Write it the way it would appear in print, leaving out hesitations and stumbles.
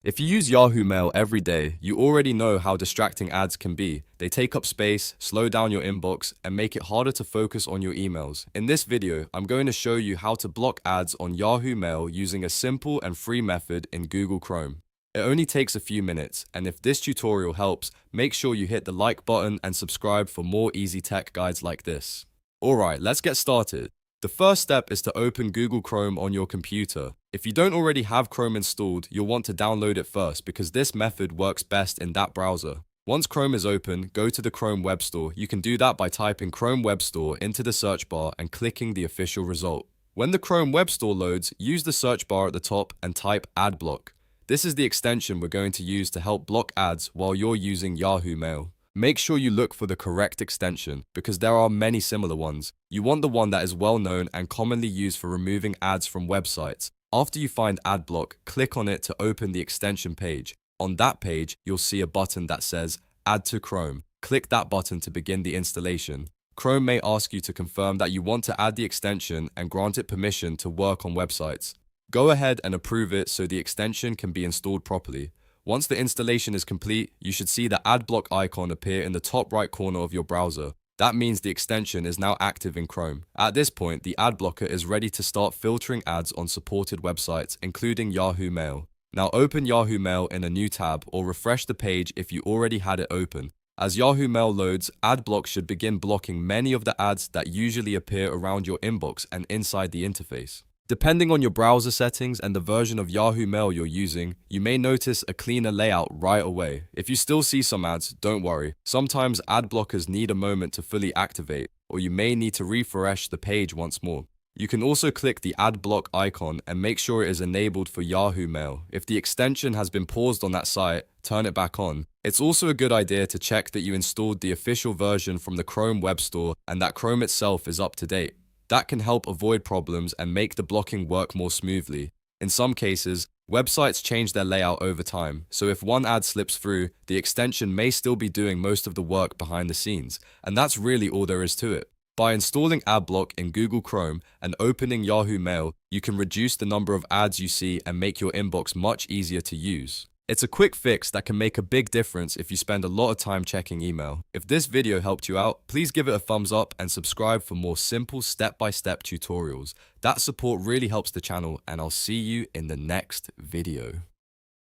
If you use Yahoo Mail every day, you already know how distracting ads can be. They take up space, slow down your inbox, and make it harder to focus on your emails. In this video, I'm going to show you how to block ads on Yahoo Mail using a simple and free method in Google Chrome. It only takes a few minutes, and if this tutorial helps, make sure you hit the like button and subscribe for more easy tech guides like this. Alright, let's get started. The first step is to open Google Chrome on your computer. If you don't already have Chrome installed, you'll want to download it first because this method works best in that browser. Once Chrome is open, go to the Chrome Web Store. You can do that by typing Chrome Web Store into the search bar and clicking the official result. When the Chrome Web Store loads, use the search bar at the top and type AdBlock. This is the extension we're going to use to help block ads while you're using Yahoo Mail. Make sure you look for the correct extension because there are many similar ones. You want the one that is well known and commonly used for removing ads from websites. After you find AdBlock, click on it to open the extension page. On that page, you'll see a button that says Add to Chrome. Click that button to begin the installation. Chrome may ask you to confirm that you want to add the extension and grant it permission to work on websites. Go ahead and approve it so the extension can be installed properly. Once the installation is complete, you should see the AdBlock icon appear in the top right corner of your browser. That means the extension is now active in Chrome. At this point, the ad blocker is ready to start filtering ads on supported websites, including Yahoo Mail. Now open Yahoo Mail in a new tab or refresh the page if you already had it open. As Yahoo Mail loads, AdBlock should begin blocking many of the ads that usually appear around your inbox and inside the interface. Depending on your browser settings and the version of Yahoo Mail you're using, you may notice a cleaner layout right away. If you still see some ads, don't worry. Sometimes ad blockers need a moment to fully activate, or you may need to refresh the page once more. You can also click the ad block icon and make sure it is enabled for Yahoo Mail. If the extension has been paused on that site, turn it back on. It's also a good idea to check that you installed the official version from the Chrome Web Store and that Chrome itself is up to date. That can help avoid problems and make the blocking work more smoothly. In some cases, websites change their layout over time, so if one ad slips through, the extension may still be doing most of the work behind the scenes, and that's really all there is to it. By installing AdBlock in Google Chrome and opening Yahoo Mail, you can reduce the number of ads you see and make your inbox much easier to use. It's a quick fix that can make a big difference if you spend a lot of time checking email. If this video helped you out, please give it a thumbs up and subscribe for more simple step-by-step tutorials. That support really helps the channel, and I'll see you in the next video.